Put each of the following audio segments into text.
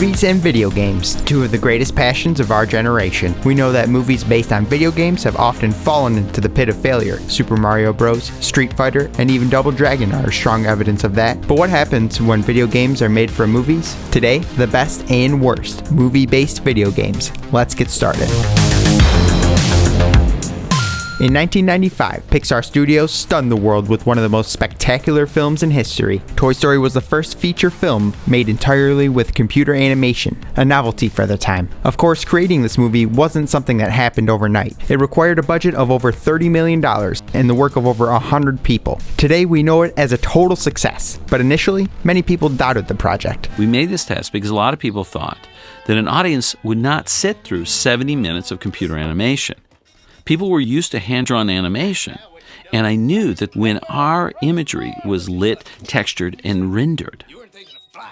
Movies and video games, two of the greatest passions of our generation. We know that movies based on video games have often fallen into the pit of failure. Super Mario Bros., Street Fighter, and even Double Dragon are strong evidence of that. But what happens when video games are made from movies? Today, the best and worst movie-based video games. Let's get started. In 1995, Pixar Studios stunned the world with one of the most spectacular films in history. Toy Story was the first feature film made entirely with computer animation, a novelty for the time. Of course, creating this movie wasn't something that happened overnight. It required a budget of over $30 million and the work of over 100 people. Today, we know it as a total success, but initially, many people doubted the project. We made this test because a lot of people thought that an audience would not sit through 70 minutes of computer animation. People were used to hand-drawn animation, and I knew that when our imagery was lit, textured, and rendered,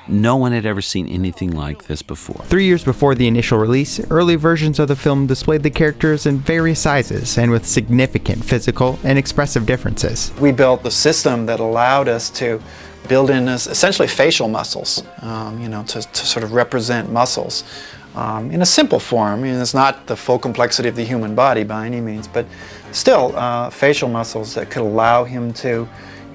no one had ever seen anything like this before. 3 years before the initial release, early versions of the film displayed the characters in various sizes and with significant physical and expressive differences. We built the system that allowed us to build in essentially facial muscles, to sort of represent muscles. In a simple form. I mean, it's not the full complexity of the human body by any means, but still facial muscles that could allow him to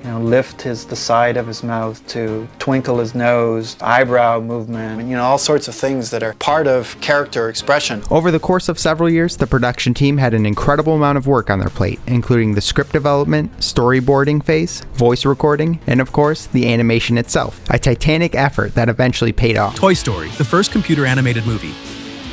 lift the side of his mouth, to twinkle his nose, eyebrow movement, all sorts of things that are part of character expression. Over the course of several years, the production team had an incredible amount of work on their plate, including the script development, storyboarding phase, voice recording, and of course, the animation itself. A titanic effort that eventually paid off. Toy Story, the first computer animated movie.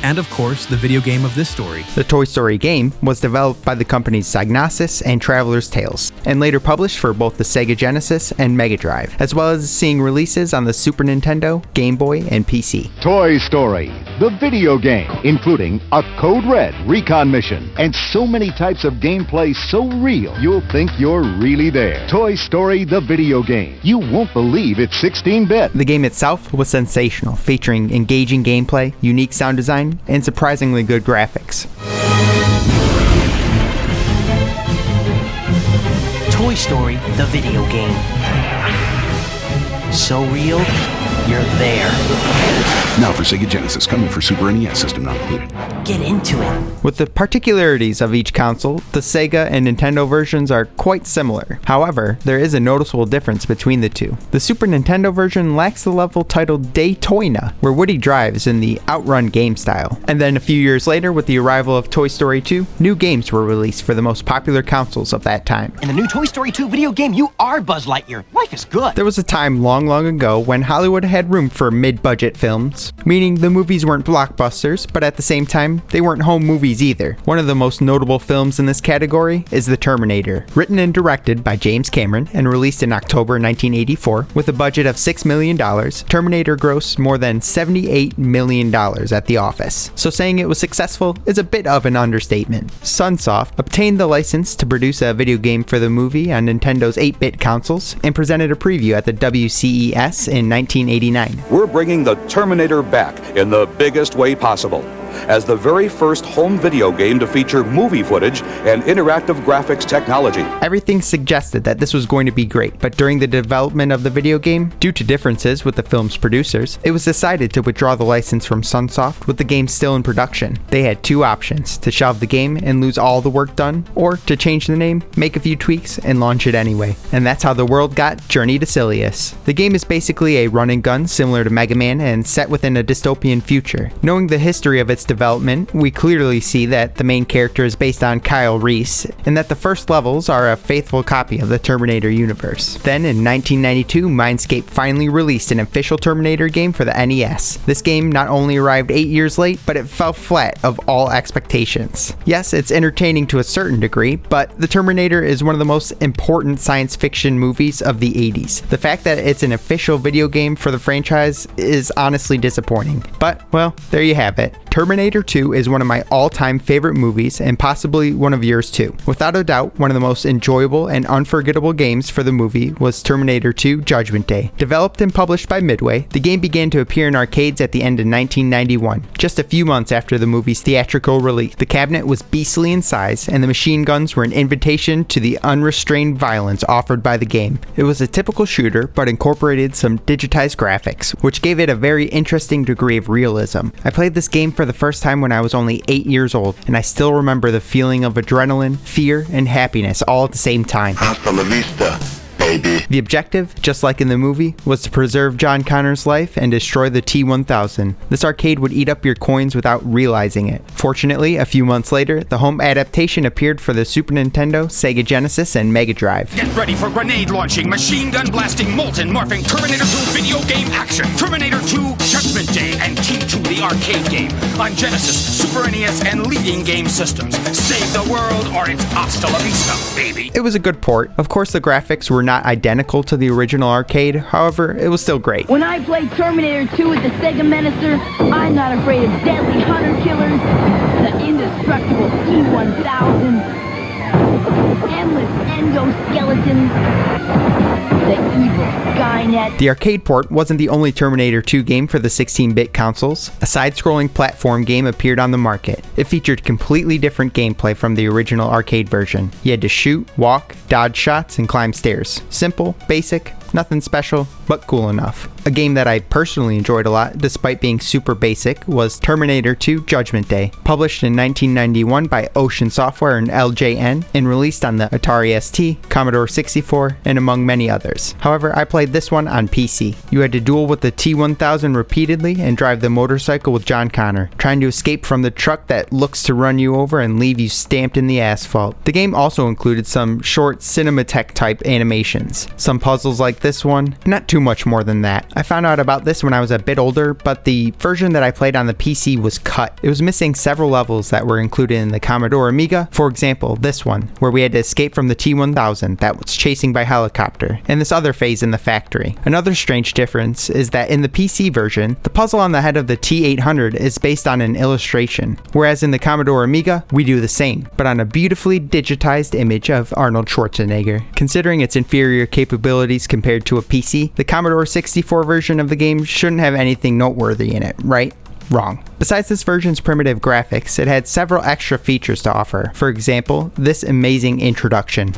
And of course, the video game of this story. The Toy Story game was developed by the companies Psygnosis and Traveler's Tales, and later published for both the Sega Genesis and Mega Drive, as well as seeing releases on the Super Nintendo, Game Boy, and PC. Toy Story, the video game, including a Code Red recon mission, and so many types of gameplay so real, you'll think you're really there. Toy Story, the video game. You won't believe it's 16-bit. The game itself was sensational, featuring engaging gameplay, unique sound design, and surprisingly good graphics. Toy Story, the video game. So real, you're there. Now for Sega Genesis, coming for Super NES, system not included. Get into it. With the particularities of each console, the Sega and Nintendo versions are quite similar. However, there is a noticeable difference between the two. The Super Nintendo version lacks the level titled Daytona, where Woody drives in the Outrun game style. And then a few years later, with the arrival of Toy Story 2, new games were released for the most popular consoles of that time. In the new Toy Story 2 video game, you are Buzz Lightyear. Life is good. There was a time long ago when Hollywood had room for mid-budget films, meaning the movies weren't blockbusters, but at the same time, they weren't home movies either. One of the most notable films in this category is The Terminator, written and directed by James Cameron and released in October 1984 with a budget of $6 million. Terminator grossed more than $78 million at the office, so saying it was successful is a bit of an understatement. Sunsoft obtained the license to produce a video game for the movie on Nintendo's 8-bit consoles and presented a preview at the WCES in 1989. We're bringing the Terminator back in the biggest way possible, as the very first home video game to feature movie footage and interactive graphics technology. Everything suggested that this was going to be great, but during the development of the video game, due to differences with the film's producers, it was decided to withdraw the license from Sunsoft with the game still in production. They had two options: to shelve the game and lose all the work done, or to change the name, make a few tweaks, and launch it anyway. And that's how the world got Journey to Silius. The game is basically a run and gun similar to Mega Man and set within a dystopian future. Knowing the history of its development, we clearly see that the main character is based on Kyle Reese, and that the first levels are a faithful copy of the Terminator universe. Then in 1992, Mindscape finally released an official Terminator game for the NES. This game not only arrived 8 years late, but it fell flat of all expectations. Yes, it's entertaining to a certain degree, but The Terminator is one of the most important science fiction movies of the 80s. The fact that it's an official video game for the franchise is honestly disappointing. But, well, there you have it. Terminator Terminator 2 is one of my all-time favorite movies and possibly one of yours too. Without a doubt, one of the most enjoyable and unforgettable games for the movie was Terminator 2 Judgment Day. Developed and published by Midway, the game began to appear in arcades at the end of 1991, just a few months after the movie's theatrical release. The cabinet was beastly in size, and the machine guns were an invitation to the unrestrained violence offered by the game. It was a typical shooter, but incorporated some digitized graphics, which gave it a very interesting degree of realism. I played this game for the first time when I was only 8 years old, and I still remember the feeling of adrenaline, fear, and happiness all at the same time. Hasta la vista, baby. The objective, just like in the movie, was to preserve John Connor's life and destroy the T-1000. This arcade would eat up your coins without realizing it. Fortunately, a few months later, the home adaptation appeared for the Super Nintendo, Sega Genesis, and Mega Drive. Get ready for grenade launching, machine gun blasting, molten morphing, Terminator 2 video game action, Terminator 2 Judgment Day, and T2 the arcade game on Genesis, Super NES, and leading game systems. Save the world or it's hasta la vista, baby. It was a good port. Of course, the graphics were not identical to the original arcade, however, it was still great. When I played Terminator 2 with the Sega Sinister, I'm not afraid of deadly hunter killers, the indestructible T-1000, endless endoskeletons, the evil Skynet. The arcade port wasn't the only Terminator 2 game for the 16-bit consoles. A side-scrolling platform game appeared on the market. It featured completely different gameplay from the original arcade version. You had to shoot, walk, dodge shots, and climb stairs. Simple, basic, nothing special, but cool enough. A game that I personally enjoyed a lot, despite being super basic, was Terminator 2 Judgment Day. Published in 1991 by Ocean Software and LJN, and released on the Atari ST, Commodore 64, and among many others. However, I played this one on PC. You had to duel with the T-1000 repeatedly and drive the motorcycle with John Connor, trying to escape from the truck that looks to run you over and leave you stamped in the asphalt. The game also included some short Cinematech type animations, some puzzles like this one, not too much more than that. I found out about this when I was a bit older, but the version that I played on the PC was cut. It was missing several levels that were included in the Commodore Amiga. For example, this one, where we had to escape from the T-1000 that was chasing by helicopter, and this other phase in the factory. Another strange difference is that in the PC version, the puzzle on the head of the T-800 is based on an illustration, whereas in the Commodore Amiga, we do the same, but on a beautifully digitized image of Arnold Schwarzenegger. Considering its inferior capabilities compared to a PC, the Commodore 64 version of the game shouldn't have anything noteworthy in it, right? Wrong. Besides this version's primitive graphics, it had several extra features to offer. For example, this amazing introduction.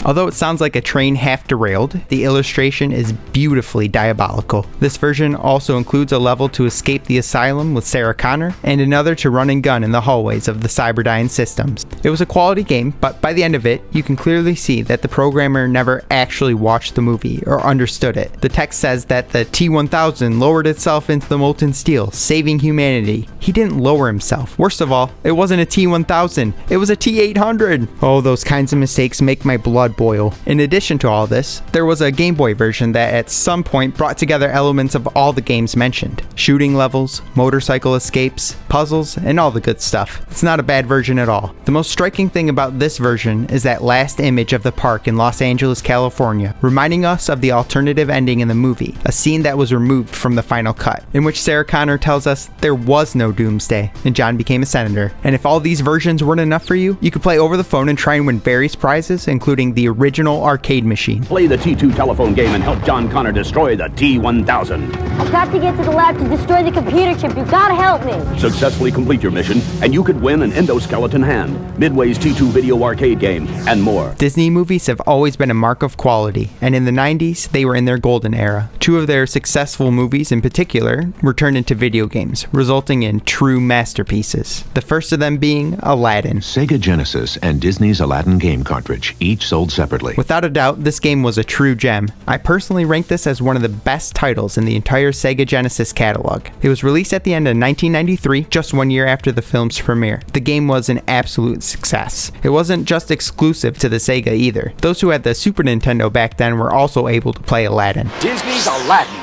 Although it sounds like a train half derailed, the illustration is beautifully diabolical. This version also includes a level to escape the asylum with Sarah Connor, and another to run and gun in the hallways of the Cyberdyne systems. It was a quality game, but by the end of it, you can clearly see that the programmer never actually watched the movie or understood it. The text says that the T-1000 lowered itself into the molten steel, saving humanity. He didn't lower himself. Worst of all, it wasn't a T-1000, it was a T-800. Oh, those kinds of mistakes make my blood boil. In addition to all this, there was a Game Boy version that at some point brought together elements of all the games mentioned. Shooting levels, motorcycle escapes, puzzles, and all the good stuff. It's not a bad version at all. The most striking thing about this version is that last image of the park in Los Angeles, California, reminding us of the alternative ending in the movie, a scene that was removed from the final cut, in which Sarah Connor tells us there was no doomsday, and John became a senator. And if all these versions weren't enough for you, you could play over the phone and try and win various prizes, including the original arcade machine. Play the T2 telephone game and help John Connor destroy the T-1000. I've got to get to the lab to destroy the computer chip. You gotta help me. Successfully complete your mission, and you could win an endoskeleton hand, Midway's T2 video arcade game, and more. Disney movies have always been a mark of quality, and in the 90s, they were in their golden era. Two of their successful movies in particular were turned into video games, resulting in true masterpieces. The first of them being Aladdin. Sega Genesis and Disney's Aladdin game cartridge, each sold separately. Without a doubt, this game was a true gem. I personally rank this as one of the best titles in the entire Sega Genesis catalog. It was released at the end of 1993, just 1 year after the film's premiere. The game was an absolute success. It wasn't just exclusive to the Sega either. Those who had the Super Nintendo back then were also able to play Aladdin. Disney's Aladdin.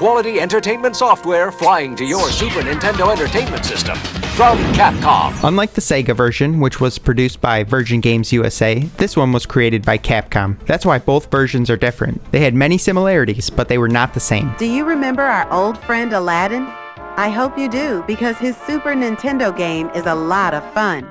high-quality entertainment software flying to your Super Nintendo Entertainment System from Capcom. Unlike the Sega version, which was produced by Virgin Games USA, this one was created by Capcom. That's why both versions are different. They had many similarities, but they were not the same. Do you remember our old friend Aladdin? I hope you do, because his Super Nintendo game is a lot of fun.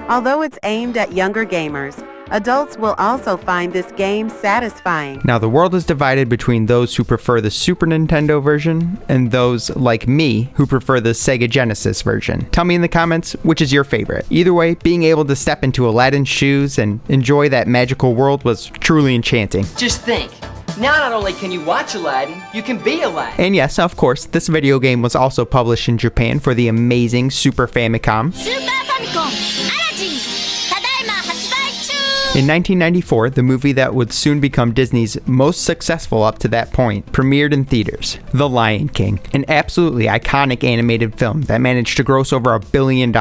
Although it's aimed at younger gamers, adults will also find this game satisfying. Now, the world is divided between those who prefer the Super Nintendo version and those, like me, who prefer the Sega Genesis version. Tell me in the comments which is your favorite. Either way, being able to step into Aladdin's shoes and enjoy that magical world was truly enchanting. Just think. Now not only can you watch Aladdin, you can be Aladdin. And yes, of course, this video game was also published in Japan for the amazing Super Famicom. Super Famicom, Aladdin, Tadaima Hatsubaichu. In 1994, the movie that would soon become Disney's most successful up to that point premiered in theaters, The Lion King, an absolutely iconic animated film that managed to gross over $1 billion,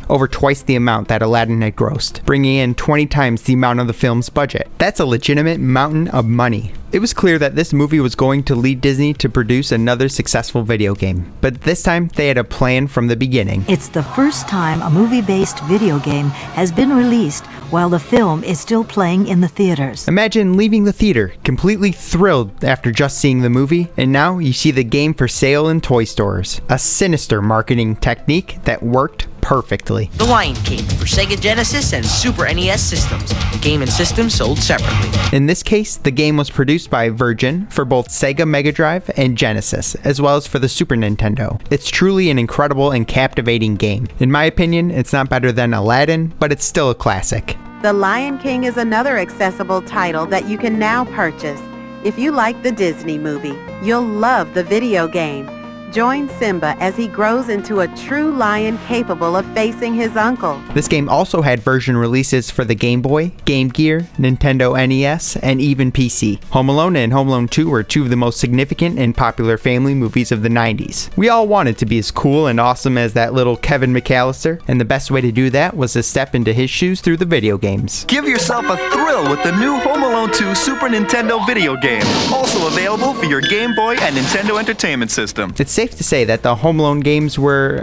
over twice the amount that Aladdin had grossed, bringing in 20 times the amount of the film's budget. That's a legitimate mountain of money. It was clear that this movie was going to lead Disney to produce another successful video game, but this time they had a plan from the beginning. It's the first time a movie-based video game has been released while the film is still playing in the theaters. Imagine leaving the theater completely thrilled after just seeing the movie, and now you see the game for sale in toy stores. A sinister marketing technique that worked perfectly. The Lion King for Sega Genesis and Super NES systems. The game and system sold separately. In this case, the game was produced by Virgin for both Sega Mega Drive and Genesis, as well as for the Super Nintendo. It's truly an incredible and captivating game. In my opinion, it's not better than Aladdin, but it's still a classic. The Lion King is another accessible title that you can now purchase. If you like the Disney movie, you'll love the video game. Join Simba as he grows into a true lion capable of facing his uncle. This game also had version releases for the Game Boy, Game Gear, Nintendo NES, and even PC. Home Alone and Home Alone 2 were two of the most significant and popular family movies of the 90s. We all wanted to be as cool and awesome as that little Kevin McAllister, and the best way to do that was to step into his shoes through the video games. Give yourself a thrill with the new Home Alone 2 Super Nintendo video game, also available for your Game Boy and Nintendo Entertainment System. It's safe to say that the Home Alone games were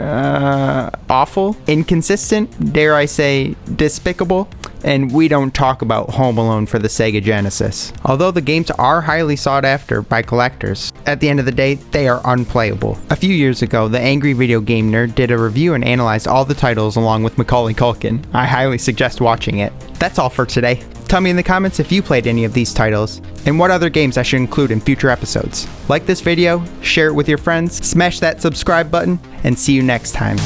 awful, inconsistent, dare I say despicable, and we don't talk about Home Alone for the Sega Genesis. Although the games are highly sought after by collectors, at the end of the day, they are unplayable. A few years ago, the Angry Video Game Nerd did a review and analyzed all the titles along with Macaulay Culkin. I highly suggest watching it. That's all for today. Tell me in the comments if you played any of these titles, and what other games I should include in future episodes. Like this video, share it with your friends, smash that subscribe button, and see you next time.